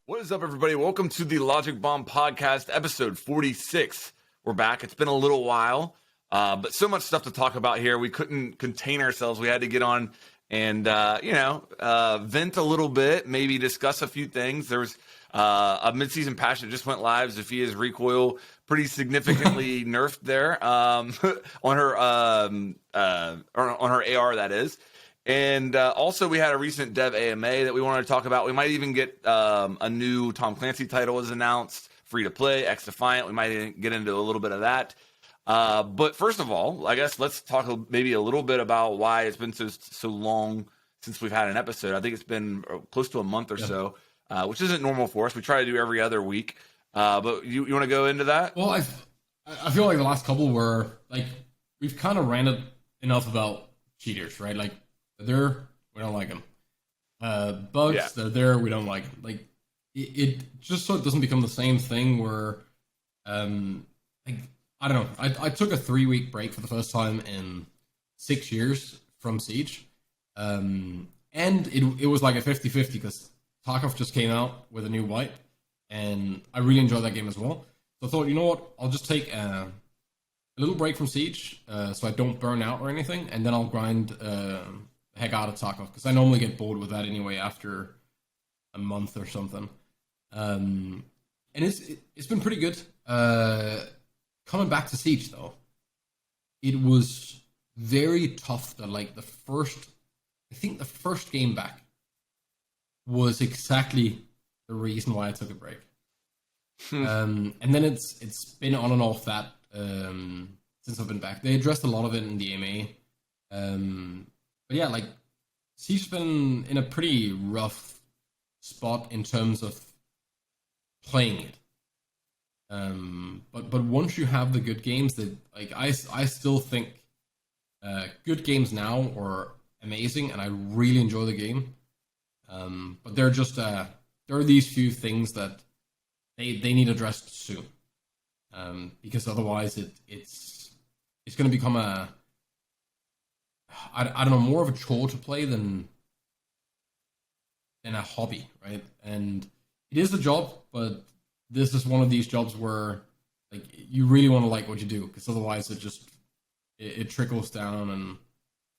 What is up, everybody? Welcome to the Logic Bomb Podcast, episode 46. We're back. It's been a little while, but so much stuff to talk about here. We couldn't contain ourselves. We had to get on and, vent a little bit, maybe discuss a few things. There was a mid-season patch that just went live. Zophia's recoil pretty significantly nerfed there on her AR, that is. And also, we had a recent dev AMA that we wanted to talk about. We might even get a new Tom Clancy title was announced, free to play, XDefiant. We might get into a little bit of that. But first of all, I guess let's talk maybe a little bit about why it's been so long since we've had an episode. I think it's been close to a month or so, which isn't normal for us. We try to do every other week. But you want to go into that? Well, I feel like the last couple were like we've kind of ranted enough about cheaters, right? Like. They're there, we don't like them. Bugs, they're there, we don't like them. Like, it just so it doesn't become the same thing where, like, I don't know. I took a 3-week break for the first time in 6 years from Siege. And it was like a 50-50 because Tarkov just came out with a new wipe, and I really enjoyed that game as well. So I thought, you know what, I'll just take a little break from Siege so I don't burn out or anything, and then I'll grind heck out of Tarkov, because I normally get bored with that anyway after a month or something. And it's been pretty good. Coming back to Siege, though, it was very tough that, like, the first game back was exactly the reason why I took a break. And then it's been on and off that since I've been back. They addressed a lot of it in the AMA. But yeah, like, Siege's been in a pretty rough spot in terms of playing it. But once you have the good games, that like I still think good games now are amazing, and I really enjoy the game. But they're just there are these few things that they need addressed soon, because otherwise it's going to become I don't know, more of a chore to play than a hobby, right? And it is a job, but this is one of these jobs where, like, you really want to like what you do, because otherwise it trickles down and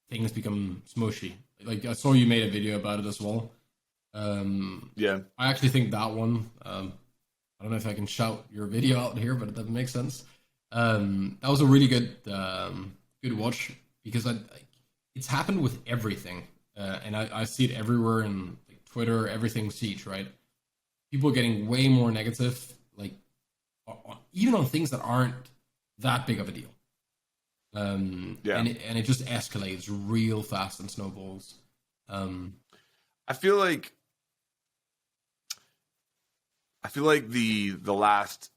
things become smushy. Like, I saw you made a video about it as well. Yeah. I actually think that one, I don't know if I can shout your video out here, but it doesn't make sense. That was a really good watch, because it's happened with everything, and I see it everywhere in, like, Twitter, everything Siege, right? People are getting way more negative, like, even on things that aren't that big of a deal. And it just escalates real fast and snowballs. I feel like the last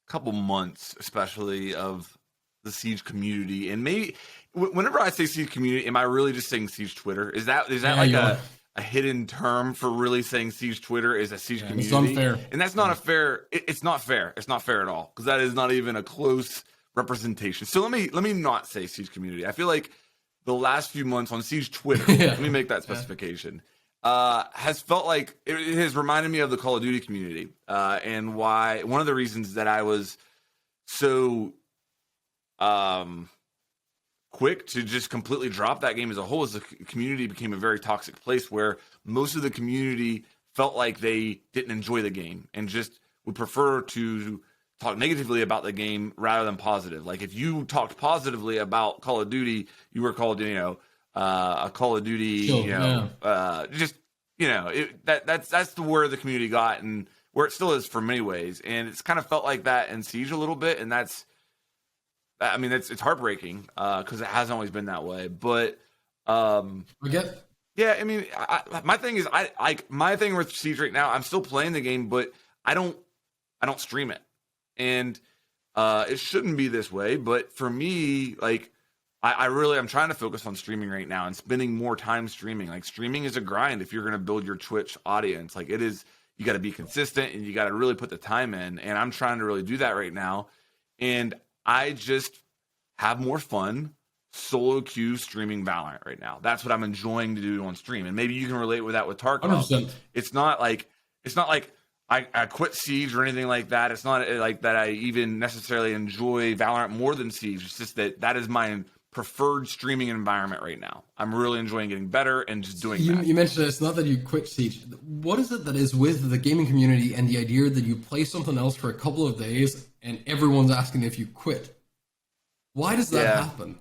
couple months, especially, of the Siege community, and maybe whenever I say Siege community, am I really just saying Siege Twitter? Is that like a hidden term for really saying Siege Twitter is a Siege community? It's unfair. And that's not a fair. It's not fair. It's not fair at all, because that is not even a close representation. So let me not say Siege community. I feel like the last few months on Siege Twitter, let me make that specification, has felt like it has reminded me of the Call of Duty community, and why one of the reasons that I was so quick to just completely drop that game as a whole is the community became a very toxic place where most of the community felt like they didn't enjoy the game and just would prefer to talk negatively about the game rather than positive. Like, if you talked positively about Call of Duty, you were called, a Call of Duty, that's where the community got, and where it still is for many ways. And it's kind of felt like that in Siege a little bit, and it's heartbreaking, because it hasn't always been that way. But my thing is, my thing with Siege right now, I'm still playing the game, but I don't stream it, and it shouldn't be this way. But for me, like, I'm trying to focus on streaming right now and spending more time streaming. Like, streaming is a grind if you're going to build your Twitch audience. Like, it is, you got to be consistent and you got to really put the time in. And I'm trying to really do that right now. And I just have more fun solo queue streaming Valorant right now. That's what I'm enjoying to do on stream. And maybe you can relate with that with Tarkov. 100%. It's not it's not like I quit Siege or anything like that. It's not like that I even necessarily enjoy Valorant more than Siege. It's just that is my preferred streaming environment right now. I'm really enjoying getting better and just doing that. You mentioned it's not that you quit Siege. What is it that is with the gaming community and the idea that you play something else for a couple of days and everyone's asking if you quit? Why does that happen?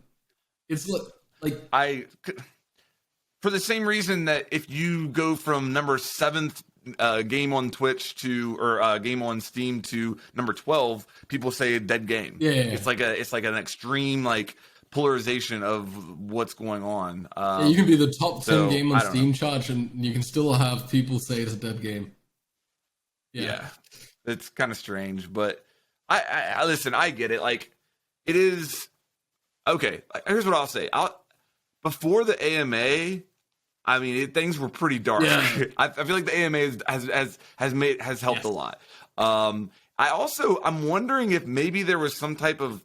It's like for the same reason that if you go from number 7th game on Twitch or game on Steam to number 12, people say a dead game. Yeah. It's like an extreme like polarization of what's going on. You can be the top 10 game on Steam chart and you can still have people say it's a dead game. Yeah. It's kind of strange, but I listen, I get it. Like, it is okay. Here's what I'll say. Before the AMA, I mean, things were pretty dark. Yeah. I feel like the AMA has helped a lot. I'm wondering if maybe there was some type of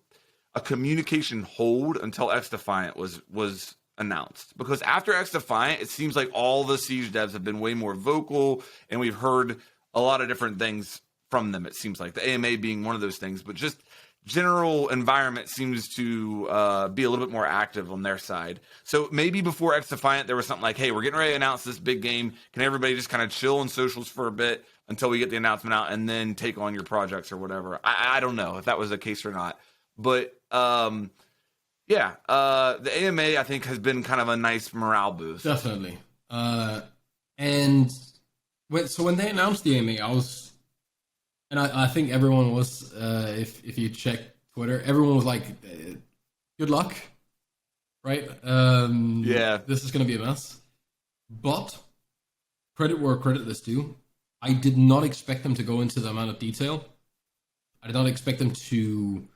a communication hold until XDefiant was announced, because after XDefiant, it seems like all the Siege devs have been way more vocal, and we've heard a lot of different things from them. It seems like the AMA being one of those things, but just general environment seems to be a little bit more active on their side. So maybe before XDefiant, there was something like, hey, we're getting ready to announce this big game. Can everybody just kind of chill on socials for a bit until we get the announcement out and then take on your projects or whatever? I don't know if that was the case or not. But the AMA, I think, has been kind of a nice morale boost. Definitely. And when they announced the AMA, I think everyone was, if you check Twitter, everyone was like, good luck, right? This is going to be a mess. But credit where credit is due. I did not expect them to go into the amount of detail. I did not expect them to,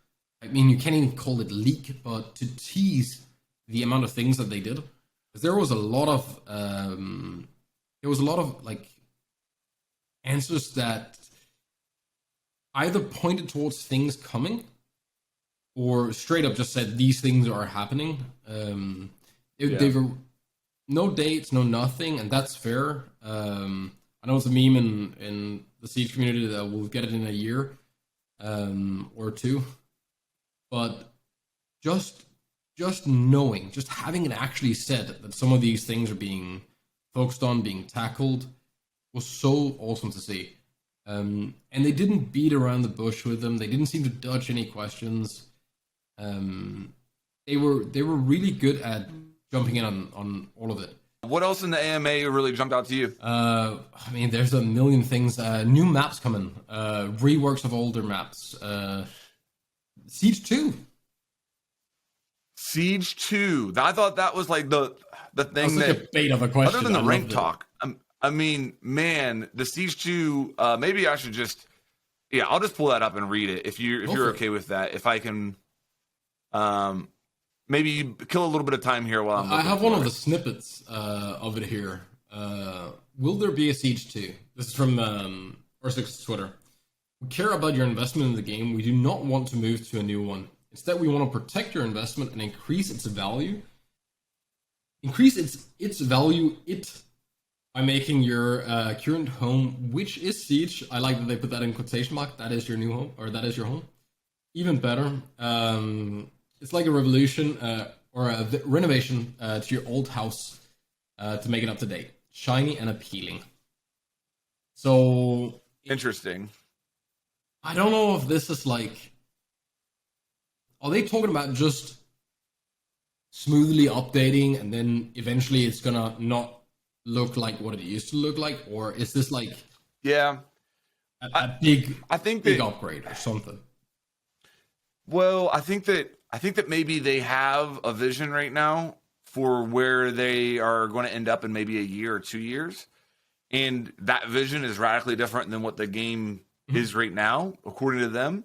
I mean, you can't even call it leak, but to tease the amount of things that they did. Because there was a lot of, like, answers that either pointed towards things coming or straight up just said these things are happening. They were no dates, no nothing, and that's fair. I know it's a meme in the Siege community that we'll get it in a year or two, but just knowing, just having it actually said that some of these things are being focused on, being tackled, was so awesome to see. And they didn't beat around the bush with them. They didn't seem to dodge any questions. They were really good at jumping in on all of it. What else in the AMA really jumped out to you? I mean, there's a million things. New maps coming. Reworks of older maps. Siege 2. Siege 2. I thought that was like the thing that... a bait of a question. Other than the rank talk. I mean, man, the Siege 2, maybe I should just... Yeah, I'll just pull that up and read it if you're okay with that. If I can... maybe kill a little bit of time here while I'm... I have one of the snippets of it here. Will there be a Siege 2? This is from R6's Twitter. We care about your investment in the game. We do not want to move to a new one. Instead, we want to protect your investment and increase its value. Increase its value by making your current home, which is Siege. I like that they put that in quotation mark. That is your new home, or that is your home. Even better. It's like a revolution or a renovation to your old house to make it up to date, shiny and appealing. So interesting. I don't know if this is like, are they talking about just smoothly updating and then eventually it's gonna not look like what it used to look like, or is this like a big upgrade or something? Well, I think that maybe they have a vision right now for where they are going to end up in maybe a year or 2 years. And that vision is radically different than what the game is right now, according to them.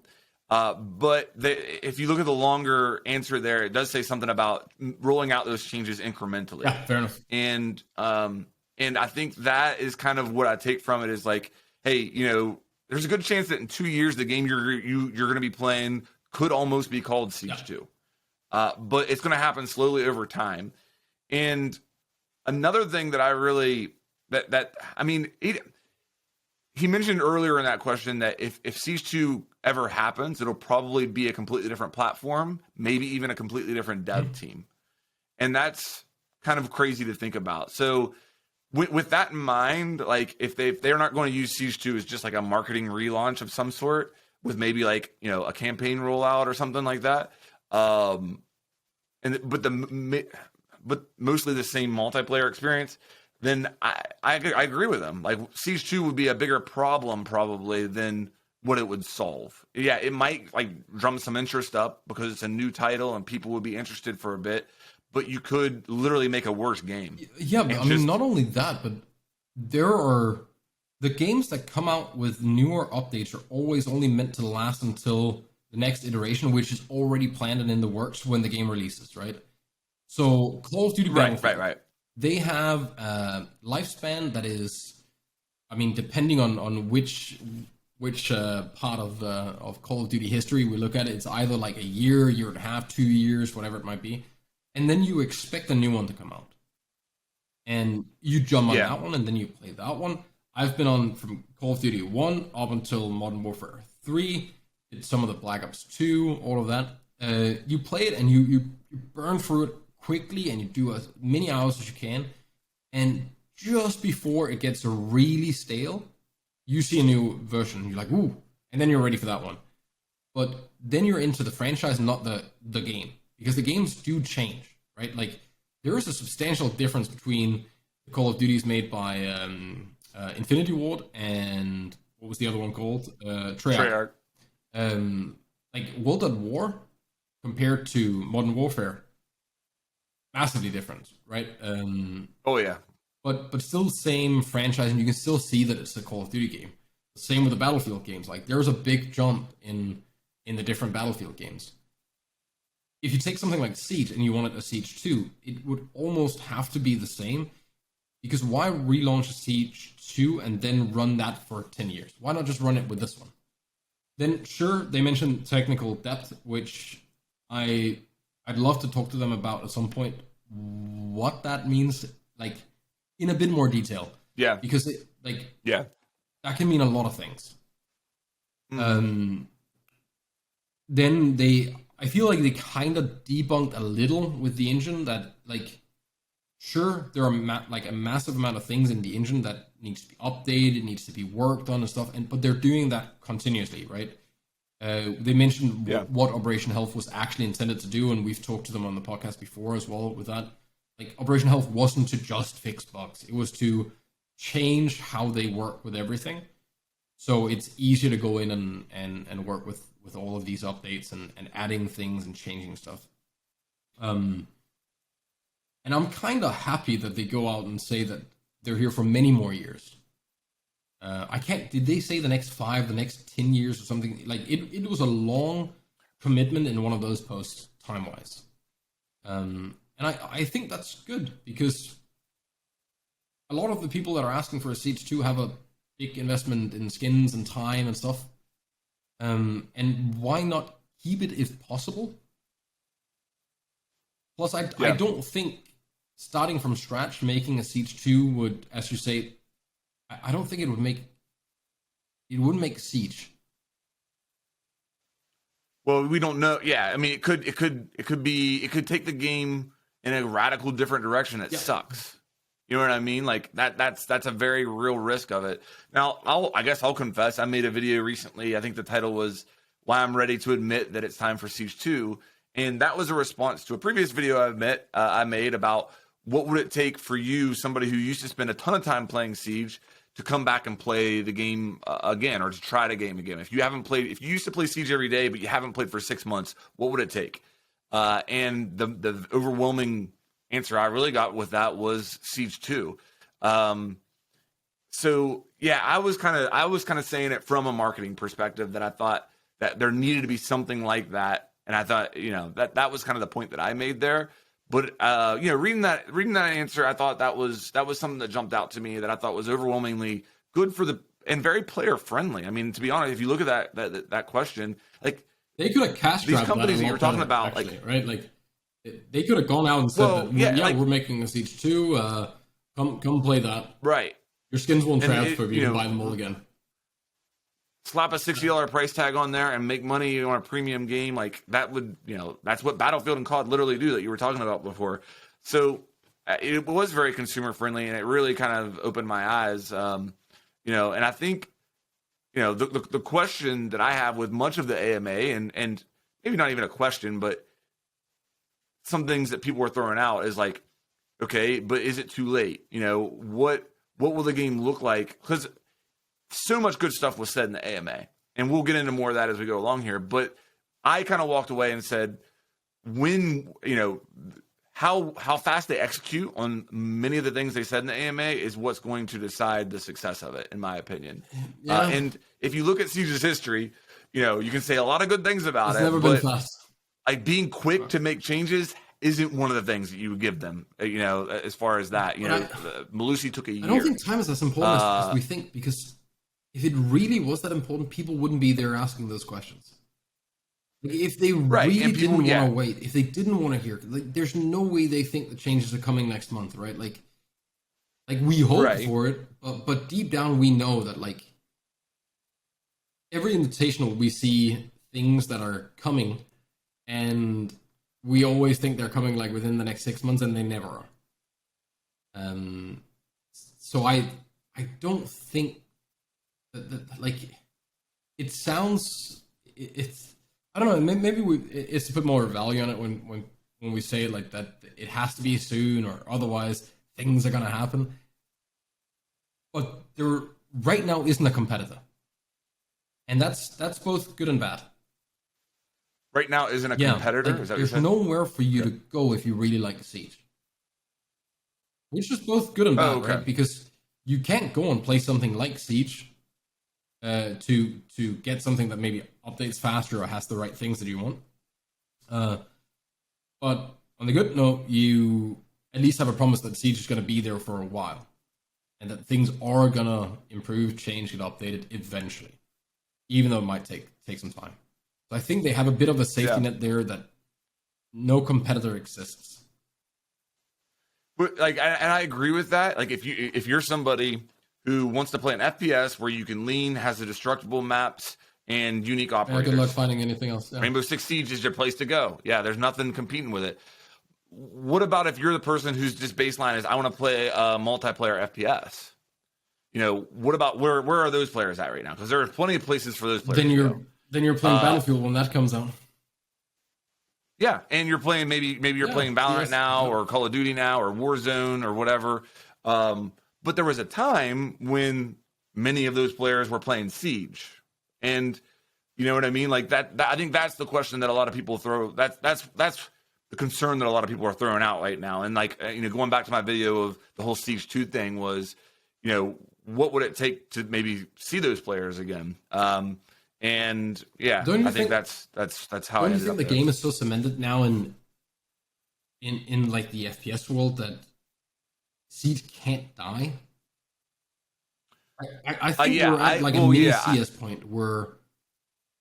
But if you look at the longer answer there, it does say something about rolling out those changes incrementally. Yeah, fair enough. And I think that is kind of what I take from it is like, hey, there's a good chance that in 2 years, the game you're going to be playing could almost be called Siege 2. But it's going to happen slowly over time. And another thing that I really, he mentioned earlier in that question that if Siege 2 ever happens, it'll probably be a completely different platform, maybe even a completely different dev team. And that's kind of crazy to think about. So with that in mind, like if they're not going to use Siege 2 as just like a marketing relaunch of some sort with maybe like, you know, a campaign rollout or something like that. But mostly the same multiplayer experience, then I agree with them. Like Siege 2 would be a bigger problem probably than what it would solve. Yeah, it might like drum some interest up because it's a new title and people would be interested for a bit, but you could literally make a worse game. Yeah, but I mean, not only that, but there are the games that come out with newer updates are always only meant to last until the next iteration, which is already planned and in the works when the game releases, right? So Call of Duty Battlefield, right. They have a lifespan that is, I mean, depending on which part of Call of Duty history we look at it, it's either like a year and a half, 2 years, whatever it might be. And then you expect a new one to come out. And you jump on that one, and then you play that one. I've been on from Call of Duty 1 up until Modern Warfare 3, did some of the Black Ops 2, all of that. You play it, and you burn through it quickly, and you do as many hours as you can. And just before it gets really stale, you see a new version. You're like, ooh, and then you're ready for that one. But then you're into the franchise, not the game. Because the games do change, right? Like, there is a substantial difference between the Call of Duties made by Infinity Ward and what was the other one called? Treyarch. Like, World at War compared to Modern Warfare, massively different, right? Oh, yeah. But still the same franchise, and you can still see that it's a Call of Duty game. Same with the Battlefield games. Like, there's a big jump in the different Battlefield games. If you take something like Siege and you want it a Siege 2, it would almost have to be the same. Because why relaunch a Siege 2 and then run that for 10 years? Why not just run it with this one? Then, sure, they mentioned technical depth, which I'd love to talk to them about at some point what that means, like, in a bit more detail. Yeah. Because, that can mean a lot of things. Mm-hmm. Then I feel like they kind of debunked a little with the engine that, like, sure, there are a massive amount of things in the engine that needs to be updated, needs to be worked on and stuff, but they're doing that continuously, right? They mentioned what Operation Health was actually intended to do, and we've talked to them on the podcast before as well with that. Like, Operation Health wasn't to just fix bugs. It was to change how they work with everything. So it's easier to go in and work with all of these updates and adding things and changing stuff. And I'm kind of happy that they go out and say that they're here for many more years. Did they say the next 5, the next 10 years or something? Like, it was a long commitment in one of those posts, time-wise. And I think that's good, because a lot of the people that are asking for a Siege 2 have a big investment in skins and time and stuff. And why not keep it if possible? Plus, I don't think starting from scratch, making a Siege 2 would, as you say, I don't think it wouldn't make Siege. Well, we don't know. Yeah, I mean, it could take the game in a radical different direction. It sucks. You know what I mean? Like that's a very real risk of it. Now, I guess I'll confess. I made a video recently. I think the title was "Why I'm Ready to Admit That It's Time for Siege 2," and that was a response to a previous video I made about what would it take for you, somebody who used to spend a ton of time playing Siege, to come back and play the game again, or to try the game again. If you used to play Siege every day, but you haven't played for 6 months, what would it take? And the overwhelming answer I really got with that was Siege 2. So yeah, I was kind of saying it from a marketing perspective, that I thought that there needed to be something like that, and I thought, that was kind of the point that I made there. But reading that answer, I thought that was something that jumped out to me that I thought was overwhelmingly good and very player friendly. I mean, to be honest, if you look at that question, like, they could have cash these companies that you're talking about, actually, like, right, like, they could have gone out and said, we're making a Siege 2. Come play that. Right. Your skins won't transfer if you can buy them all again. slap a $60 price tag on there and make money on a premium game, like that would, that's what Battlefield and COD literally do that you were talking about before. So it was very consumer friendly, and it really kind of opened my eyes. And I think, the question that I have with much of the AMA, and maybe not even a question, but some things that people were throwing out is like, okay, but is it too late? What will the game look like? Because so much good stuff was said in the AMA, and we'll get into more of that as we go along here. But I kind of walked away and said, when, how fast they execute on many of the things they said in the AMA is what's going to decide the success of it, in my opinion. Yeah. And if you look at Siege's history, you can say a lot of good things about it. Never been fast. Like being quick to make changes isn't one of the things that you would give them, as far as that. Malusi took a year. I don't think time is as important as we think, because if it really was that important, people wouldn't be there asking those questions. Like, if they really didn't want to wait, if they didn't want to hear, like, there's no way they think the changes are coming next month, right? Like we hope for it, but deep down we know that, like, every invitational we see things that are coming, and we always think they're coming like within the next 6 months, and they never are. So I don't think that like, it sounds, it's, I don't know, maybe it's to put more value on it when we say it like that, it has to be soon or otherwise things are going to happen. But there right now isn't a competitor. And that's both good and bad. Right now isn't a competitor? Like, is that there's nowhere for you to go if you really like Siege. Which is both good and bad, right? Because you can't go and play something like Siege to get something that maybe updates faster or has the right things that you want. But on the good note, you at least have a promise that Siege is going to be there for a while, and that things are going to improve, change, get updated eventually, even though it might take some time. So I think they have a bit of a safety net there that no competitor exists. But and I agree with that. Like if you're somebody who wants to play an FPS where you can lean, has the destructible maps and unique operators. Good luck finding anything else. Yeah. Rainbow Six Siege is your place to go. Yeah, there's nothing competing with it. What about if you're the person who's just baseline is I want to play a multiplayer FPS? What about where are those players at right now? Because there are plenty of places for those players. Then you're playing Battlefield when that comes out. Yeah, and you're playing maybe you're playing Valorant now or Call of Duty now or Warzone or whatever. But there was a time when many of those players were playing Siege, and you know what I mean. Like that I think that's the question that a lot of people throw. That's the concern that a lot of people are throwing out right now. And like going back to my video of the whole Siege 2 thing was, what would it take to maybe see those players again? And yeah, I think that's how. Don't you think the game is so cemented now in like the FPS world that Siege can't die? I think we're at like a mini CS point where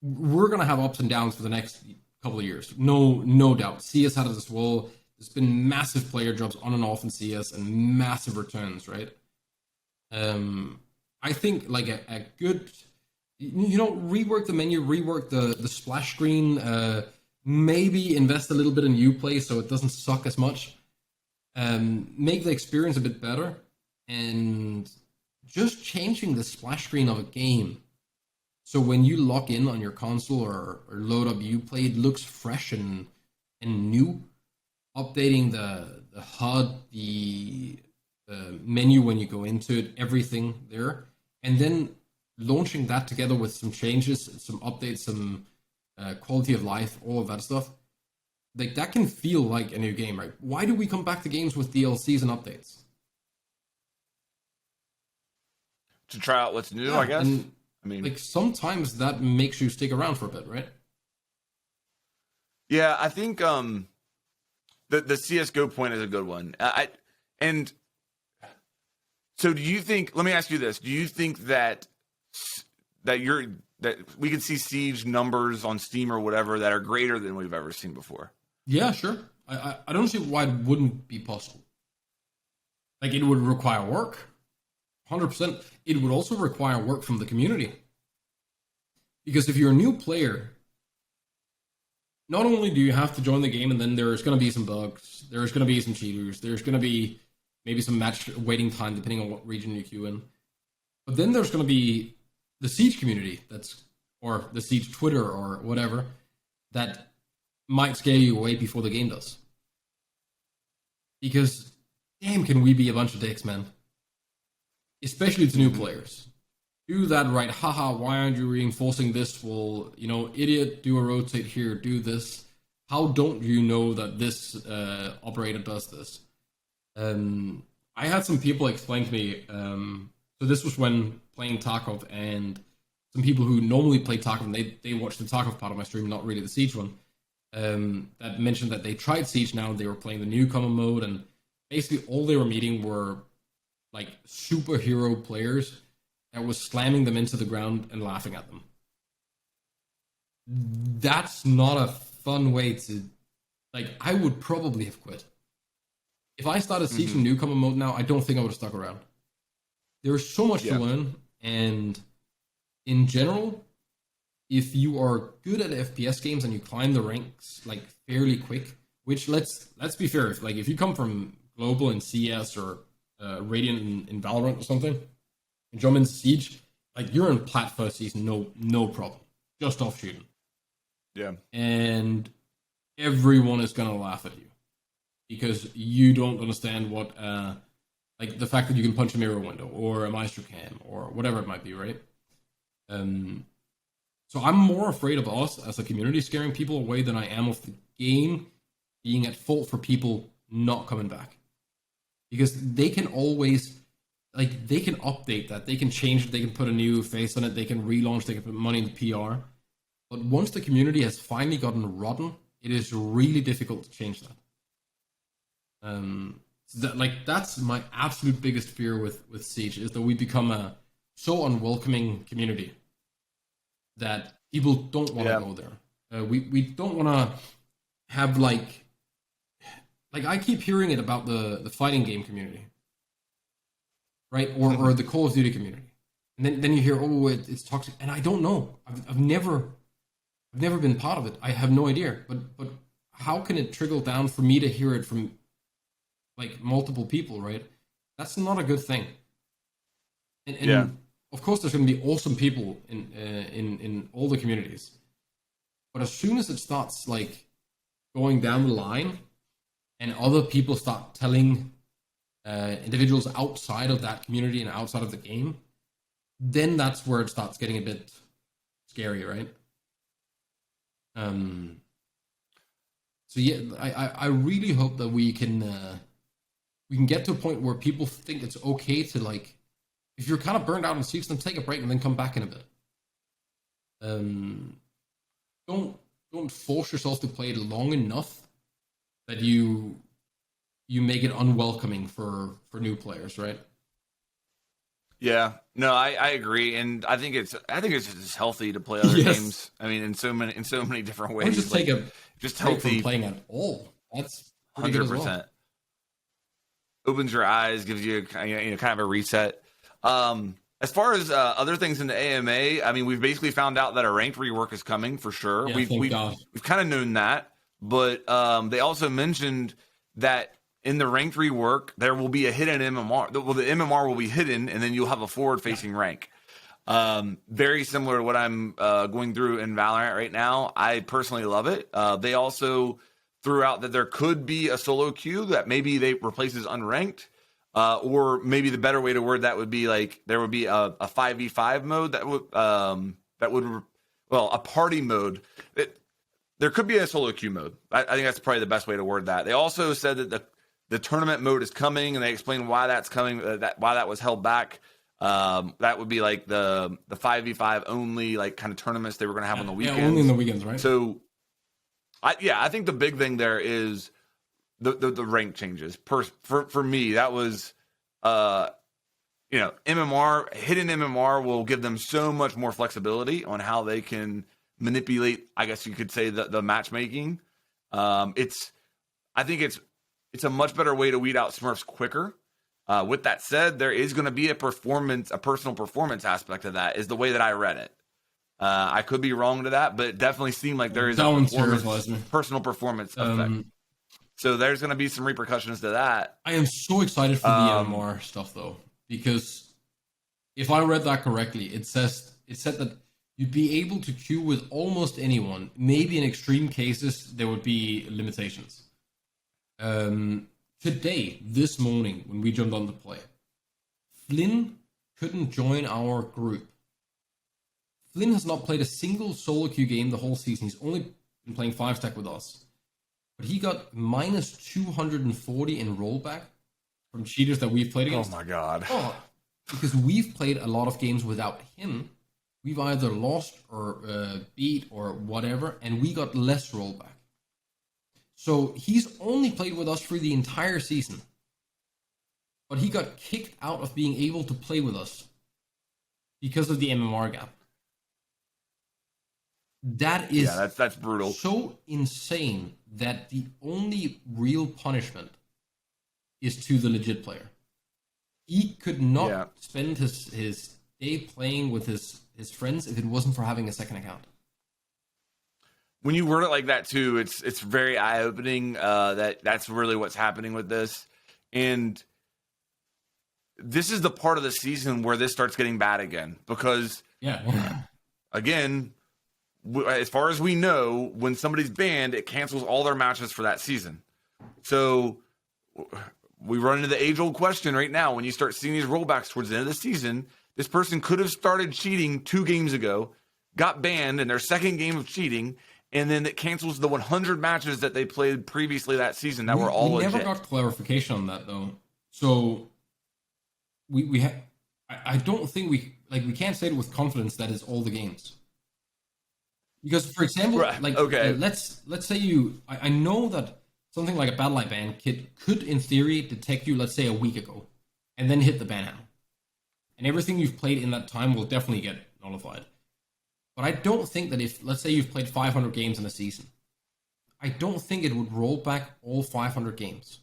we're gonna have ups and downs for the next couple of years. No doubt. CS had this wall. There's been massive player drops on and off in CS and massive returns, right? I think like a good, rework the menu, rework the splash screen, maybe invest a little bit in Uplay so it doesn't suck as much. Make the experience a bit better, and just changing the splash screen of a game so when you log in on your console or load up Uplay, it looks fresh and new. Updating the HUD, the menu when you go into it, everything there, and then launching that together with some changes, some updates, some quality of life, all of that stuff. Like, that can feel like a new game, right? Why do we come back to games with DLCs and updates? To try out what's new, I guess. And, like, sometimes that makes you stick around for a bit, right? Yeah, I think the CSGO point is a good one. So do you think, let me ask you this, do you think that we can see Siege numbers on Steam or whatever that are greater than we've ever seen before? Yeah, sure. I don't see why it wouldn't be possible. Like, it would require work. 100%. It would also require work from the community. Because if you're a new player, not only do you have to join the game, and then there's going to be some bugs, there's going to be some cheaters, there's going to be maybe some match waiting time depending on what region you queue in. But then there's going to be the Siege community or the Siege Twitter or whatever that might scare you away before the game does. Because damn, can we be a bunch of dicks, man? Especially to new players. Do that right. Haha, why aren't you reinforcing this? Well, idiot, do a rotate here, do this. How don't you know that this operator does this? I had some people explain to me, so this was when playing Tarkov, and some people who normally play Tarkov, and they watched the Tarkov part of my stream, not really the Siege one, that mentioned that they tried Siege now, they were playing the newcomer mode, and basically all they were meeting were like superhero players that was slamming them into the ground and laughing at them. That's not a fun way to... Like, I would probably have quit. If I started Siege in newcomer mode now, I don't think I would have stuck around. There's so much to learn, and in general, if you are good at FPS games and you climb the ranks like fairly quick, which let's be fair, if you come from Global in CS or Radiant in Valorant or something, and jump into Siege, like you're in plat first season, no problem, just off shooting. Yeah, and everyone is gonna laugh at you because you don't understand what, like the fact that you can punch a mirror window or a Maestro cam or whatever it might be, right? So I'm more afraid of us as a community scaring people away than I am of the game being at fault for people not coming back, because they can always. Like, they can update that, they can change it, they can put a new face on it, they can relaunch, they can put money into PR. But once the community has finally gotten rotten, it is really difficult to change that. That's my absolute biggest fear with Siege, is that we become a so unwelcoming community that people don't want to go there. We don't want to have, like I keep hearing it about the fighting game community. Right, or the Call of Duty community, and then you hear, oh, it's toxic, and I don't know. I've never been part of it. I have no idea. But how can it trickle down for me to hear it from like multiple people? Right, that's not a good thing. And of course, there's going to be awesome people in all the communities, but as soon as it starts like going down the line, and other people start telling individuals outside of that community and outside of the game, then that's where it starts getting a bit scary, right? So yeah, I really hope that we can get to a point where people think it's okay to, like, if you're kind of burned out on Siege, then take a break and then come back in a bit. Don't force yourself to play it long enough that you make it unwelcoming for new players, right? Yeah, no, I agree, and I think it's just healthy to play other games. I mean, in so many different ways. Or just take a just healthy from playing at all. That's 100%. Well. Opens your eyes, gives you kind of a reset. As far as other things in the AMA, I mean, we've basically found out that a ranked rework is coming for sure. Yeah, we've kind of known that, but they also mentioned that in the ranked rework, there will be a hidden MMR. Well, the MMR will be hidden, and then you'll have a forward-facing rank. Very similar to what I'm going through in Valorant right now. I personally love it. They also threw out that there could be a solo queue that maybe they replaces unranked, or maybe the better way to word that would be like there would be a 5v5 mode that would a party mode. There could be a solo queue mode. I think that's probably the best way to word that. They also said that the tournament mode is coming, and they explained why that's coming, why that was held back. That would be like the 5v5 only, like kind of tournaments they were going to have on the weekends. Yeah, only in the weekends, right? So, I think the big thing there is the rank changes. For me, that was, MMR, hidden MMR will give them so much more flexibility on how they can manipulate, I guess you could say, the matchmaking. I think it's a much better way to weed out Smurfs quicker. With that said, there is going to be a personal performance aspect of that, is the way that I read it. I could be wrong to that, but it definitely seemed like there is a personal performance effect. So there's going to be some repercussions to that. I am so excited for the MMR stuff, though, because if I read that correctly, it said that you'd be able to queue with almost anyone. Maybe in extreme cases, there would be limitations. Today, this morning, when we jumped on to play, Flynn couldn't join our group. Flynn has not played a single solo queue game the whole season. He's only been playing 5-stack with us. But he got minus 240 in rollback from cheaters that we've played against. Oh my god. Oh, because we've played a lot of games without him. We've either lost or beat or whatever, and we got less rollback. So he's only played with us for the entire season. But he got kicked out of being able to play with us because of the MMR gap. That is that's brutal. So insane that the only real punishment is to the legit player. He could not spend his day playing with his friends if it wasn't for having a second account. When you word it like that too, it's very eye-opening. That's really what's happening with this, and this is the part of the season where this starts getting bad again because again. As far as we know, when somebody's banned, it cancels all their matches for that season. So we run into the age-old question right now. When you start seeing these rollbacks towards the end of the season, this person could have started cheating 2 games ago, got banned in their second game of cheating, and then it cancels the 100 matches that they played previously that season that were all legit. We never got clarification on that, though. So I don't think we can't say it with confidence that it's all the games. Because, for example, let's say I know that something like a Battle Eye ban could, in theory, detect you, let's say, a week ago, and then hit the ban now. And everything you've played in that time will definitely get nullified. But I don't think that if, let's say, you've played 500 games in a season, I don't think it would roll back all 500 games.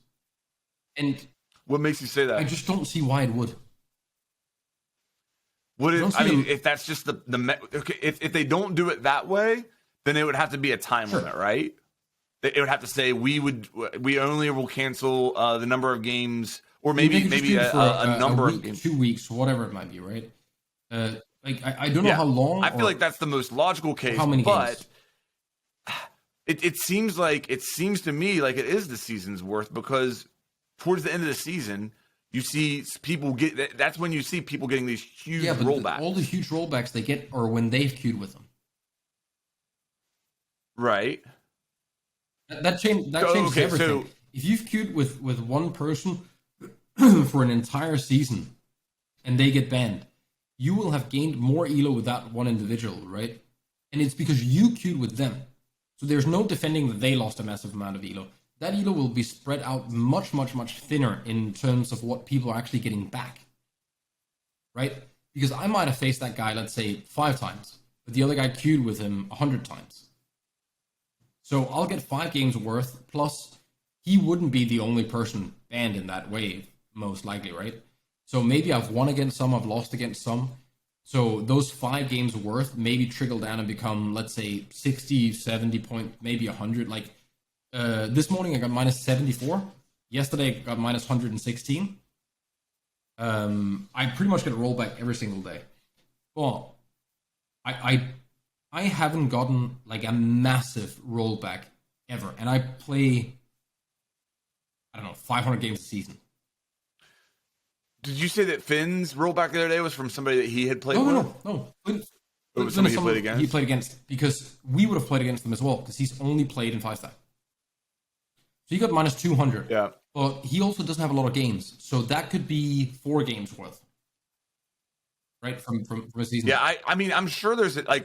And what makes you say that? I just don't see why it would. Would it? I mean, if that's just if they don't do it that way, then it would have to be a time limit, right? It would have to say we only will cancel the number of games, or maybe a number of games, 2 weeks, whatever it might be, right? I don't know how long. I feel like that's the most logical case. How many but games? It seems to me like it is the season's worth because towards the end of the season. You see people that's when you see people getting these huge rollbacks. All the huge rollbacks they get are when they've queued with them. Right. That changes everything. So, if you've queued with one person for an entire season and they get banned, you will have gained more elo with that one individual, right? And it's because you queued with them. So there's no defending that they lost a massive amount of elo. That elo will be spread out much, much, much thinner in terms of what people are actually getting back. Right? Because I might have faced that guy, let's say, 5 times, but the other guy queued with him 100 times. So I'll get 5 games worth, plus he wouldn't be the only person banned in that wave, most likely, right? So maybe I've won against some, I've lost against some. So those 5 games worth maybe trickle down and become, let's say, 60, 70 point, maybe 100, like, this morning I got minus 74. Yesterday I got minus 116. I pretty much get a rollback every single day. Well, I haven't gotten like a massive rollback ever, and I play 500 games a season. Did you say that Finn's rollback the other day was from somebody that he had played with? No. It was somebody he played against? He played against, because we would have played against them as well, because he's only played in 5-stack. So he got minus 200. Yeah. But he also doesn't have a lot of games. So that could be 4 games worth. Right? From a season. Yeah, I mean, I'm sure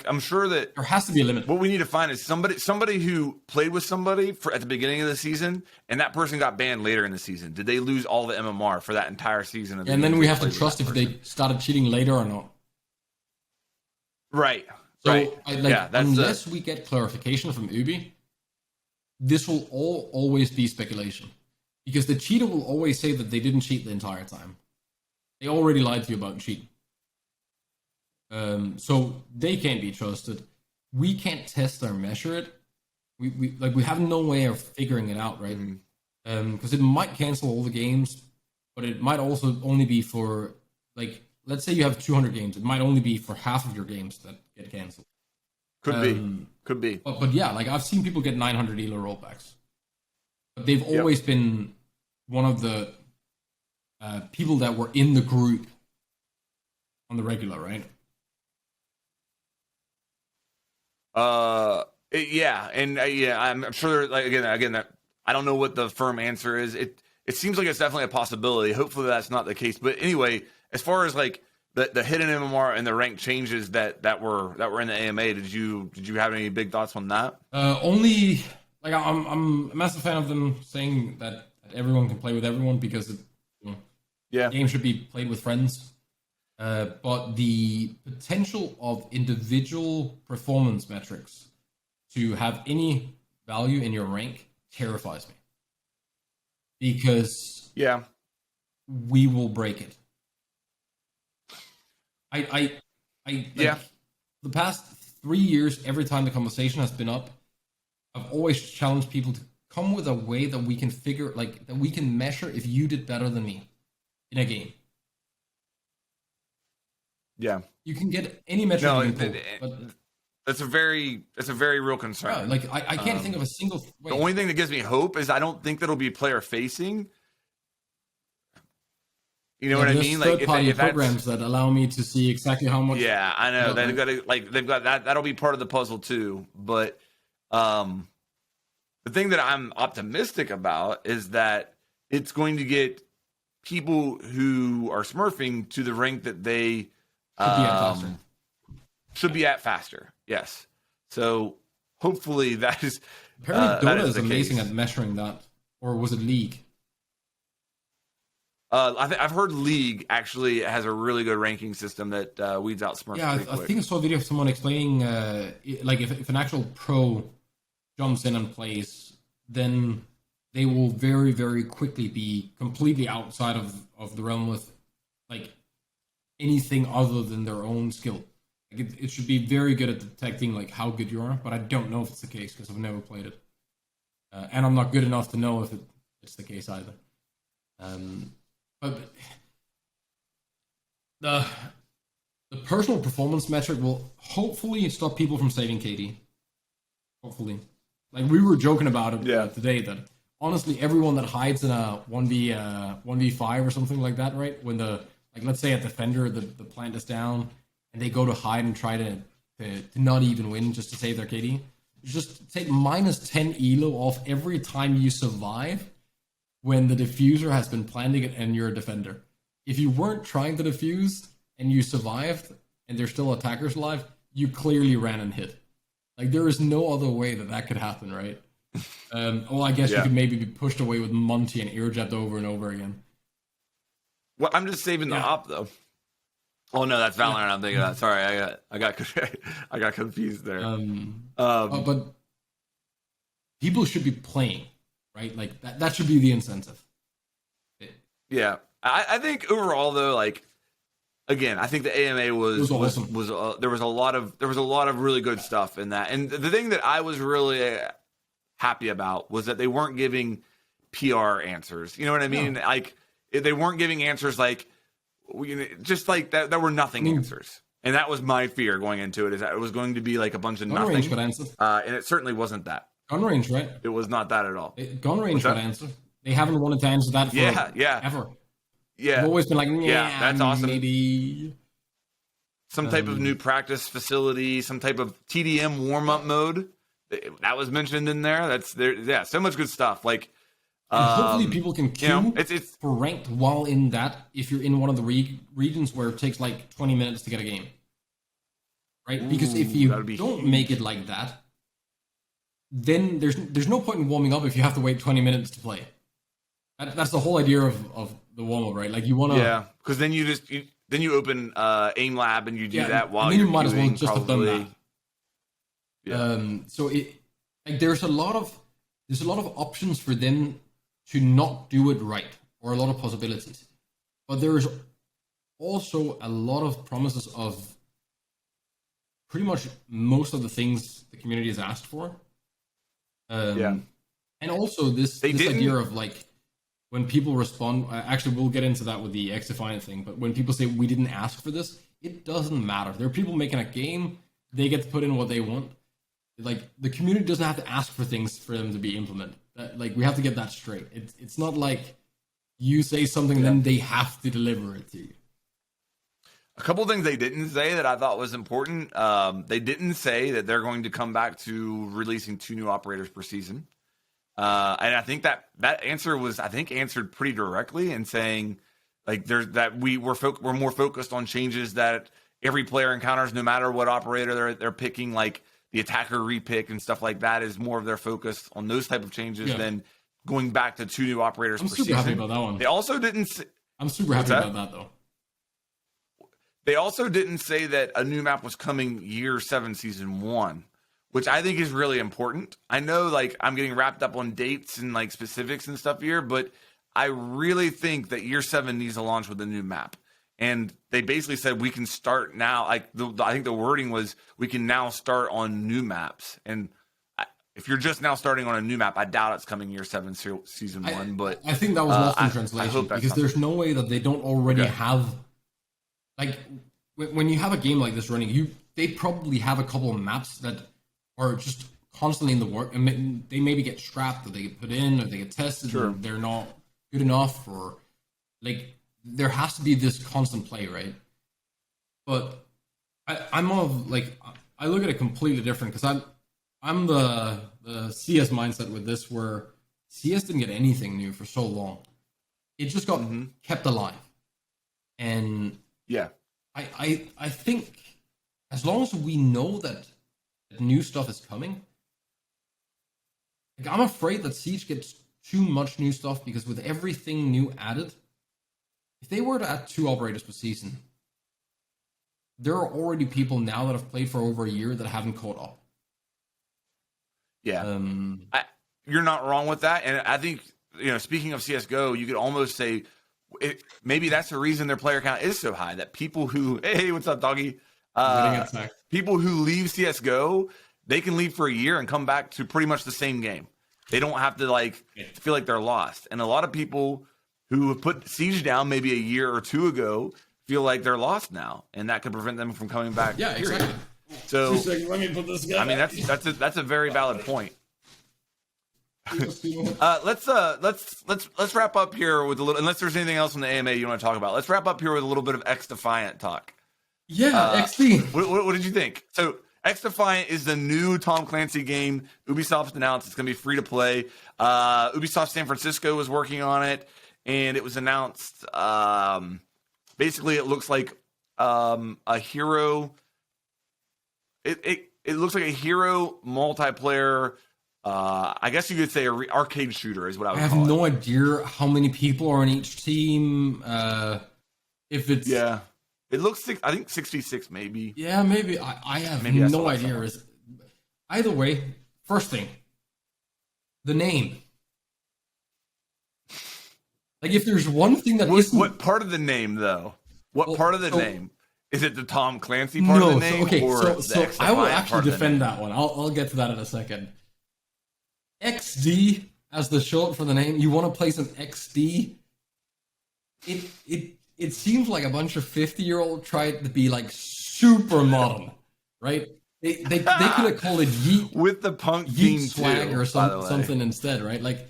I'm sure that there has to be a limit. What we need to find is somebody who played with somebody at the beginning of the season, and that person got banned later in the season. Did they lose all the MMR for that entire season? And then we have to trust if they started cheating later or not. Right. So, right. Unless we get clarification from Ubi, this will always be speculation. Because the cheater will always say that they didn't cheat the entire time. They already lied to you about cheating. So they can't be trusted. We can't test or measure it. We have no way of figuring it out, right? Because it might cancel all the games, but it might also only be for, like, let's say you have 200 games. It might only be for half of your games that get canceled. Could be. But yeah, like I've seen people get 900 ELO rollbacks, but they've always been one of the people that were in the group on the regular, right? Yeah, and I'm sure. Like again, that I don't know what the firm answer is. It seems like it's definitely a possibility. Hopefully, that's not the case. But anyway, as far as like the hidden MMR and the rank changes that were in the AMA, did you have any big thoughts on that? Only like I'm a massive fan of them saying that everyone can play with everyone because the game should be played with friends. But the potential of individual performance metrics to have any value in your rank terrifies me. Because we will break it. I the past 3 years, every time the conversation has been up, I've always challenged people to come with a way that we can figure, like, that we can measure if you did better than me in a game. Yeah, you can get any metric. No, but that's a very real concern. Yeah, like I can't think of a single. The only thing that gives me hope is I don't think that'll be player facing. You know what I mean? Like if programs that allow me to see exactly how much. Yeah, I know they've got that. That'll be part of the puzzle too. But the thing that I'm optimistic about is that it's going to get people who are smurfing to the rank that they should be at faster. Yes. So hopefully that is. Apparently, Dota is amazing at measuring that, or was it League? I've heard League actually has a really good ranking system that weeds out Smurfs. Yeah, I think I saw a video of someone explaining, like if an actual pro jumps in and plays, then they will very, very quickly be completely outside of the realm with like anything other than their own skill. Like it should be very good at detecting like how good you are, but I don't know if it's the case because I've never played it, and I'm not good enough to know if it's the case either. But the personal performance metric will hopefully stop people from saving KD. Hopefully, like we were joking about it today that honestly everyone that hides in a 1v5 or something like that, right? When let's say a defender the plant is down and they go to hide and try to not even win just to save their KD. Just take minus 10 elo off every time you survive when the diffuser has been planting it and you're a defender. If you weren't trying to defuse and you survived and there's still attackers alive, you clearly ran and hit. Like there is no other way that could happen, right? Well, I guess you could maybe be pushed away with Monty and airjet over and over again. Well, I'm just saving the op though. Oh no, that's Valorant. I'm thinking that. Sorry, I got confused there. But people should be playing. Right, like that should be the incentive. Yeah, I think overall though, like again, I think the AMA was awesome. There was a lot of really good stuff in that, and the thing that I was really happy about was that they weren't giving PR answers. You know what I mean? No. Like they weren't giving answers like just like that. There were nothing answers, and that was my fear going into it. Is that it was going to be like a bunch of nothing, and it certainly wasn't that. Gun range, right? It was not that at all. Gun range got answer. They haven't wanted to answer that for ever. Yeah. They've always been like, that's awesome. Maybe some type of new practice facility, some type of TDM warm-up mode. That was mentioned in there. That's there. Yeah, so much good stuff. Like hopefully people can queue it's for ranked while in that if you're in one of the regions where it takes like 20 minutes to get a game. Right? Because if you don't make it like that, then there's no point in warming up if you have to wait 20 minutes to play. That's the whole idea of the warm up, right? Like you want to because then you open aim lab and you do that while you you're might as well just probably. Have done that. So it like there's a lot of options for them to not do it right, or a lot of possibilities, but there's also a lot of promises of pretty much most of the things the community has asked for. Yeah. And also this idea of like when people respond. Actually, we'll get into that with the XDefiant thing. But when people say we didn't ask for this, it doesn't matter. There are people making a game; they get to put in what they want. Like the community doesn't have to ask for things for them to be implemented. Like we have to get that straight. It's not like you say something and then they have to deliver it to you. A couple things they didn't say that I thought was important. They didn't say that they're going to come back to releasing 2 new operators per season. And I think that answer was, answered pretty directly in saying, like, we're more focused on changes that every player encounters, no matter what operator they're picking, like the attacker repick and stuff like that is more of their focus on those type of changes than going back to 2 new operators per season. I'm super happy about that one. They also didn't say, I'm super happy about that, though. They also didn't say that a new map was coming year 7, season 1, which I think is really important. I know, like, I'm getting wrapped up on dates and, like, specifics and stuff here, but I really think that year 7 needs to launch with a new map. And they basically said we can start now. Like, I think the wording was we can now start on new maps. And if you're just now starting on a new map, I doubt it's coming year 7, season 1. But I think that was lost in translation because there's no way that they don't already have. Like, when you have a game like this running, they probably have a couple of maps that are just constantly in the work, and they maybe get scrapped, or they get put in, or they get tested, and they're not good enough, or like there has to be this constant play, right? But I'm of like I look at it completely different because I'm the CS mindset with this, where CS didn't get anything new for so long. It just got kept alive, and I think as long as we know that new stuff is coming, like, I'm afraid that Siege gets too much new stuff because with everything new added, if they were to add 2 operators per season, there are already people now that have played for over a year that haven't caught up. Yeah, you're not wrong with that, and I think, speaking of CS:GO, you could almost say maybe that's the reason their player count is so high. That people who, hey, what's up, doggy? People who leave CS:GO, they can leave for a year and come back to pretty much the same game. They don't have to feel like they're lost. And a lot of people who have put Siege down maybe a year or 2 ago feel like they're lost now, and that could prevent them from coming back. Yeah, exactly. So let me put this guy. I mean, that's a very valid point. Let's wrap up here with a little. Unless there's anything else on the AMA you want to talk about, let's wrap up here with a little bit of XDefiant talk. Yeah, XD. What did you think? So XDefiant is the new Tom Clancy game. Ubisoft announced it's going to be free to play. Ubisoft San Francisco was working on it, and it was announced. Basically, it looks like a hero. It looks like a hero multiplayer. I guess you could say an arcade shooter is what I would call it. I have no idea how many people are on each team. If it's it looks I think 66 maybe. Yeah, maybe. I have no idea. Either way, first thing, the name. Like, if there's one thing that what part of the name though? What part of the name? Is it the Tom Clancy part of the name? So I will actually defend that one. I'll get to that in a second. XD as the short for the name. You want to play some XD? It seems like a bunch of 50-year-olds tried to be like super modern, right? They could have called it Yeet with the punk Yeet swag too, or something instead, right? Like,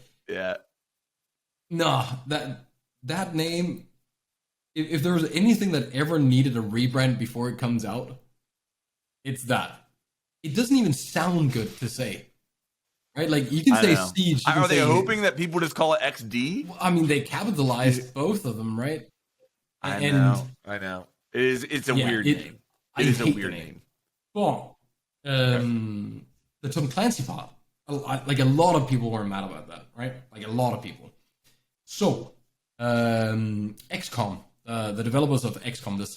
nah, that name. If there was anything that ever needed a rebrand before it comes out, it's that. It doesn't even sound good to say. Right? Like, you can say Siege. Are they hoping that people just call it XD? Well, I mean, they capitalized both of them, right? I know. It's a weird name. It is a weird name. Well, the Tom Clancy part, like, a lot of people were mad about that, right? Like, a lot of people. So, XCOM, the developers of XCOM, this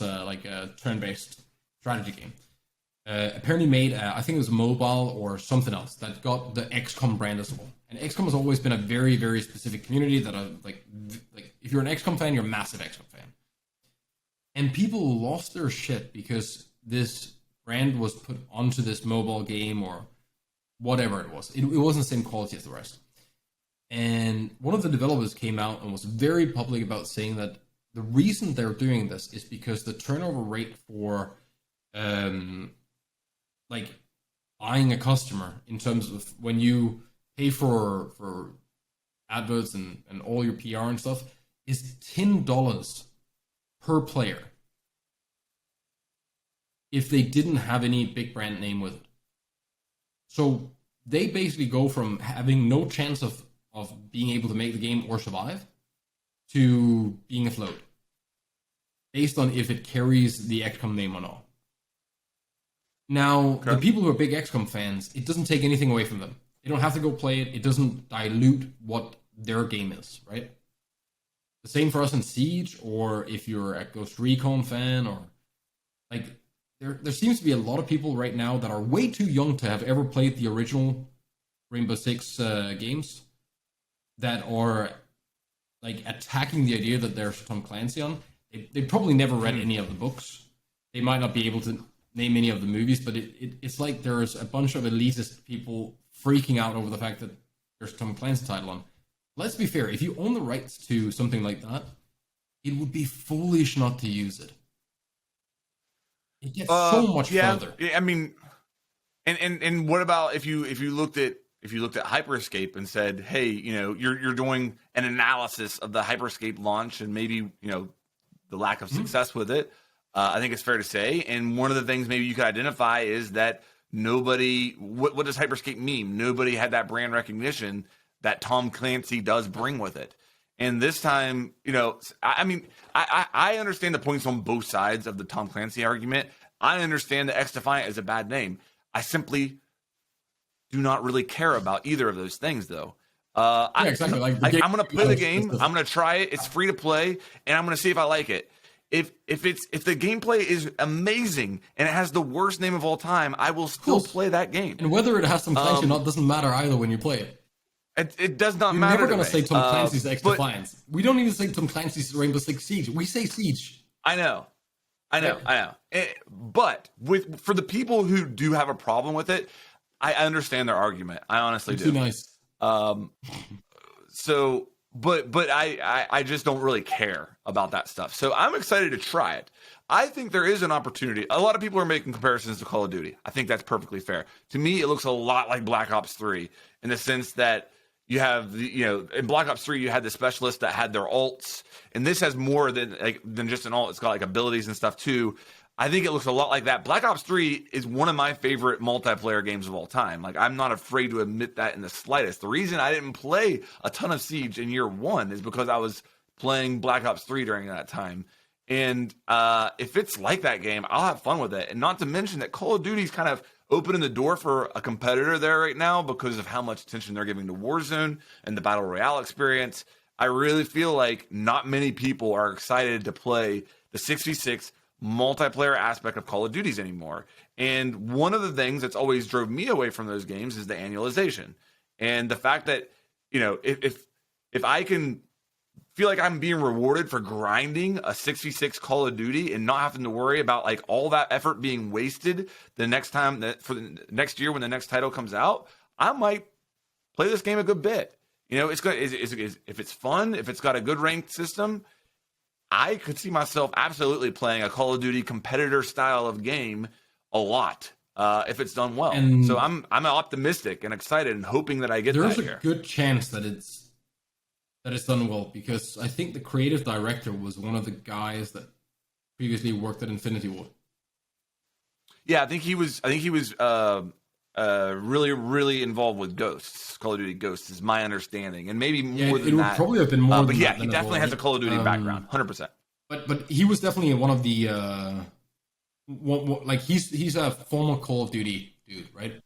turn-based strategy game, apparently made, I think it was mobile or something else, that got the XCOM brand as well. And XCOM has always been a very, very specific community that are like if you're an XCOM fan, you're a massive XCOM fan. And people lost their shit because this brand was put onto this mobile game or whatever it was. It wasn't the same quality as the rest. And one of the developers came out and was very public about saying that the reason they're doing this is because the turnover rate for like buying a customer in terms of when you pay for adverts and all your PR and stuff is $10 per player if they didn't have any big brand name with it. So they basically go from having no chance of being able to make the game or survive to being afloat based on if it carries the XCOM name or not. Now, the people who are big XCOM fans, it doesn't take anything away from them. They don't have to go play it. It doesn't dilute what their game is, right? The same for us in Siege, or if you're a Ghost Recon fan, or like there seems to be a lot of people right now that are way too young to have ever played the original Rainbow Six games that are like attacking the idea that there's Tom Clancy on. They probably never read any of the books. They might not be able to name any of the movies, but it's like there's a bunch of elitist people freaking out over the fact that there's a Tom Clancy title on. Let's be fair, if you own the rights to something like that, it would be foolish not to use it. It gets so much further. I mean, and what about if you looked at Hyperscape and said, hey, you're doing an analysis of the Hyperscape launch and maybe the lack of success with it. I think it's fair to say. And one of the things maybe you could identify is that nobody, what does Hyperscape mean? Nobody had that brand recognition that Tom Clancy does bring with it. And this time, I understand the points on both sides of the Tom Clancy argument. I understand that XDefiant is a bad name. I simply do not really care about either of those things, though. Exactly. I'm going to play the game. I'm going to try it. It's free to play, and I'm going to see if I like it. If the gameplay is amazing and it has the worst name of all time, I will still play that game. And whether it has Tom Clancy or not doesn't matter either when you play it. It does not matter. We're never going to say Tom Clancy's XDefiant. We don't even say Tom Clancy's Rainbow Six Siege. We say Siege. I know. But for the people who do have a problem with it, I understand their argument. I honestly do. Too nice. But I just don't really care about that stuff. So I'm excited to try it. I think there is an opportunity. A lot of people are making comparisons to Call of Duty. I think that's perfectly fair. To me, it looks a lot like Black Ops 3 in the sense that you have in Black Ops 3 you had the specialists that had their ults, and this has more than just an ult. It's got like abilities and stuff too. I think it looks a lot like that. Black Ops 3 is one of my favorite multiplayer games of all time. Like, I'm not afraid to admit that in the slightest. The reason I didn't play a ton of Siege in year one is because I was playing Black Ops 3 during that time. And if it's like that game, I'll have fun with it. And not to mention that Call of Duty's kind of opening the door for a competitor there right now because of how much attention they're giving to Warzone and the Battle Royale experience. I really feel like not many people are excited to play the 6v6 multiplayer aspect of Call of Duties anymore. And one of the things that's always drove me away from those games is the annualization. And the fact that, if I can feel like I'm being rewarded for grinding a 6v6 Call of Duty and not having to worry about like all that effort being wasted the next time for the next year when the next title comes out, I might play this game a good bit. It's good. If it's fun, if it's got a good ranked system, I could see myself absolutely playing a Call of Duty competitor style of game a lot if it's done well. And so I'm optimistic and excited and hoping that I get that here. There's a good chance that it's done well because I think the creative director was one of the guys that previously worked at Infinity Ward. Yeah, I think he was really, really involved with Ghosts. Call of Duty Ghosts is my understanding, and maybe more than that. It would probably have been more. But yeah, he definitely has a Call of Duty background, 100%. But he was definitely one of the he's a former Call of Duty dude, right?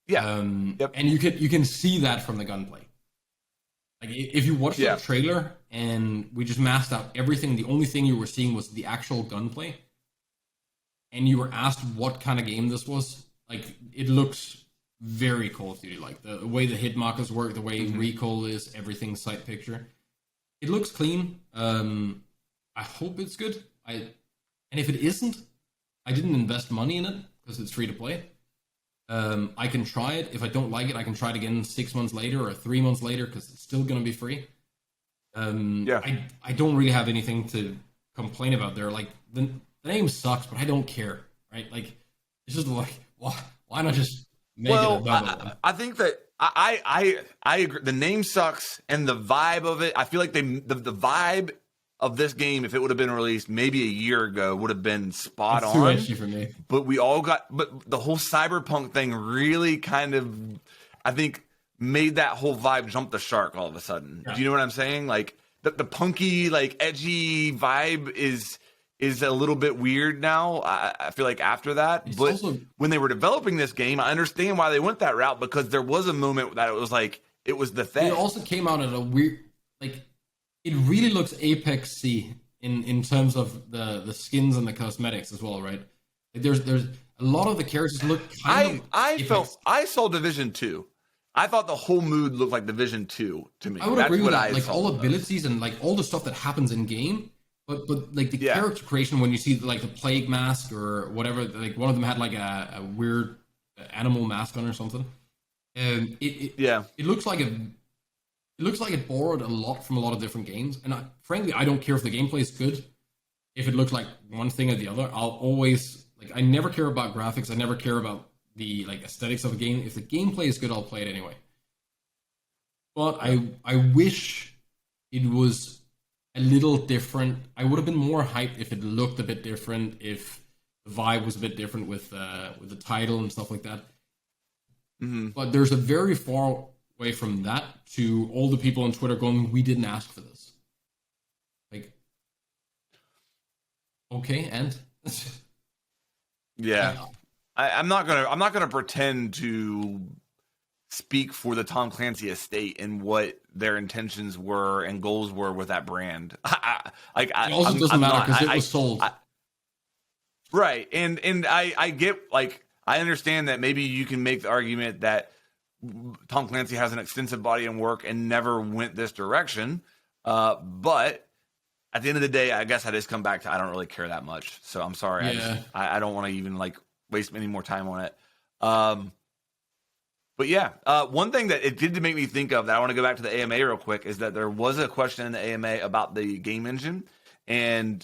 Yeah. Yep. And you can see that from the gunplay. Like if you watch the trailer and we just masked out everything, the only thing you were seeing was the actual gunplay, and you were asked what kind of game this was. Like, it looks very Call of Duty, like the way the hit markers work, the way recoil is, everything sight picture. It looks clean. I hope it's good. And if it isn't, I didn't invest money in it. because it's free to play. I can try it. If I don't like it, I can try it again 6 months later or 3 months later because it's still going to be free. I don't really have anything to complain about there. Like the name sucks, but I don't care, right? Like it's just like why not just make it a bubble? I think that I agree. The name sucks, and the vibe of it. I feel like the vibe of this game, if it would have been released maybe a year ago, would have been spot on. Too edgy for me. But but the whole cyberpunk thing really kind of, I think, made that whole vibe jump the shark all of a sudden. Yeah. Do you know what I'm saying? Like the punky, like edgy vibe is a little bit weird now. I feel like after that, but also, when they were developing this game, I understand why they went that route, because there was a moment that it was like it was the thing. It also came out at a weird, like it really looks Apex-y in terms of the skins and the cosmetics as well, right? Like there's a lot of the characters look kind of I saw Division 2. I thought the whole mood looked like Division 2 to me. I would agree with that. Like all abilities and like all the stuff that happens in game. But like the character creation, when you see like the plague mask or whatever, like one of them had like a weird animal mask on or something, and it looks like it borrowed a lot from a lot of different games. And frankly, I don't care if the gameplay is good. If it looks like one thing or the other, I'll always I never care about graphics. I never care about the like aesthetics of a game. If the gameplay is good, I'll play it anyway. But I wish it was a little different. I would have been more hyped if it looked a bit different, if the vibe was a bit different with the title and stuff like that. Mm-hmm. But there's a very far way from that to all the people on Twitter going, "We didn't ask for this." Like, okay, and I'm not gonna pretend to speak for the Tom Clancy estate and what their intentions were and goals were with that brand. It also doesn't matter because it was sold. Right. And I get, like, I understand that maybe you can make the argument that Tom Clancy has an extensive body of work and never went this direction. But at the end of the day, I guess I just come back to, I don't really care that much. So I'm sorry. Yeah. I don't want to even like waste any more time on it. But yeah, one thing that it did make me think of that I want to go back to the AMA real quick is that there was a question in the AMA about the game engine and,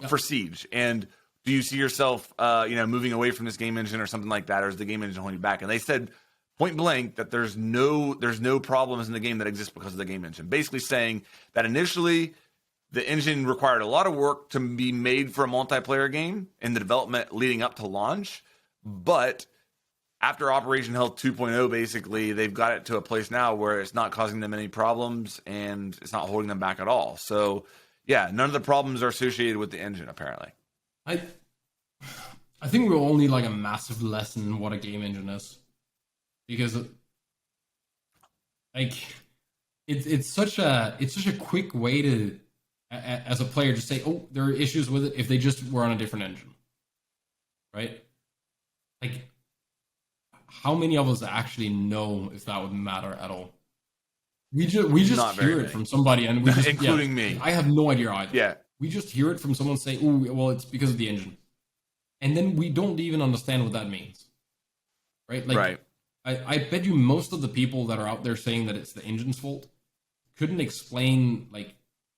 for Siege. And do you see yourself, moving away from this game engine or something like that? Or is the game engine holding you back? And they said point blank that there's no problems in the game that exist because of the game engine. Basically saying that initially the engine required a lot of work to be made for a multiplayer game in the development leading up to launch. But after Operation Health 2.0, basically, they've got it to a place now where it's not causing them any problems and it's not holding them back at all. So, yeah, none of the problems are associated with the engine, apparently. I think we'll all need like a massive lesson in what a game engine is, because like it's such a quick way to, as a player, just say, oh, there are issues with it if they just were on a different engine, right? Like, how many of us actually know if that would matter at all? We just hear it from somebody, and we just, including me. I have no idea either. Yeah, we just hear it from someone saying, "Oh, well, it's because of the engine," and then we don't even understand what that means, right? Like, right. I bet you most of the people that are out there saying that it's the engine's fault couldn't explain like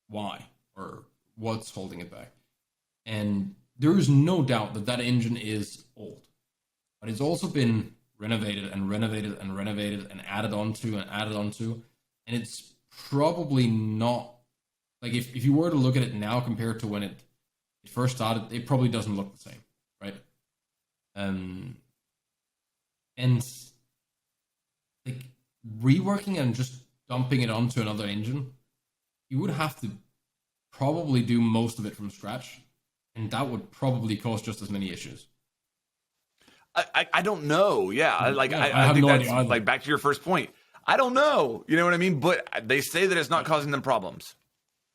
why or what's holding it back, and there is no doubt that engine is old, but it's also been renovated and renovated and renovated and added onto, and it's probably not like if you were to look at it now compared to when it first started, it probably doesn't look the same, right? And like reworking and just dumping it onto another engine, you would have to probably do most of it from scratch, and that would probably cause just as many issues. I don't know. Yeah, I have think no that's idea either. Like back to your first point. I don't know. You know what I mean? But they say that it's not causing them problems.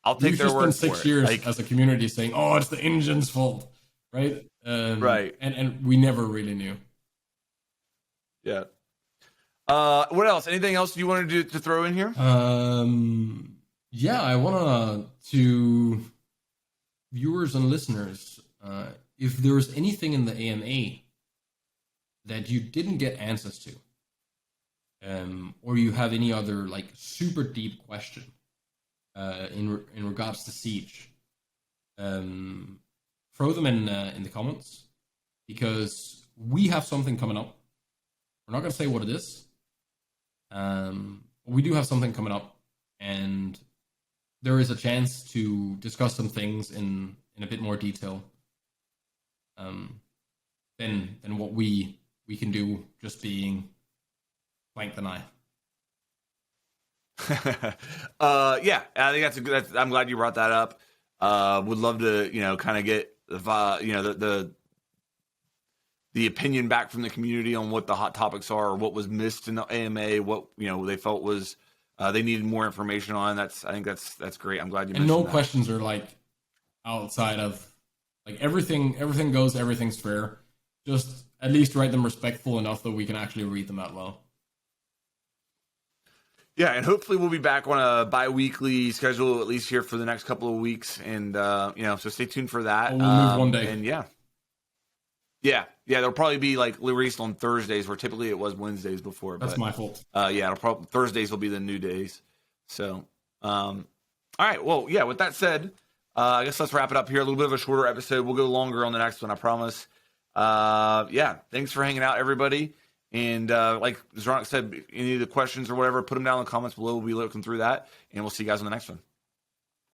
I'll take their word for it. 6 years as a community saying, "Oh, it's the engine's fault," right? Right. And we never really knew. Yeah. What else? Anything else you wanted to throw in here? Yeah, I want to viewers and listeners, if there was anything in the AMA that you didn't get answers to, or you have any other like super deep question in regards to Siege, throw them in the comments, because we have something coming up. We're not going to say what it is. But we do have something coming up, and there is a chance to discuss some things in a bit more detail than what we can do just being Plank the Knife. Yeah, I think that's a good. I'm glad you brought that up. Would love to, kind of get the opinion back from the community on what the hot topics are, or what was missed in the AMA, what they felt was they needed more information on. I think that's great. I'm glad you mentioned And no that. questions are like outside of like everything goes, everything's fair. Just at least write them respectful enough that we can actually read them out loud. Yeah, and hopefully we'll be back on a bi-weekly schedule, at least here for the next couple of weeks. And, so stay tuned for that. We'll move one day. And yeah, they'll probably be like released on Thursdays, where typically it was Wednesdays before. That's my fault. Yeah, Thursdays will be the new days. So, all right. Well, yeah, with that said, I guess let's wrap it up here. A little bit of a shorter episode. We'll go longer on the next one, I promise. Yeah, thanks for hanging out, everybody. And like Zronik said, any of the questions or whatever, put them down in the comments below. We'll be looking through that, and we'll see you guys on the next one.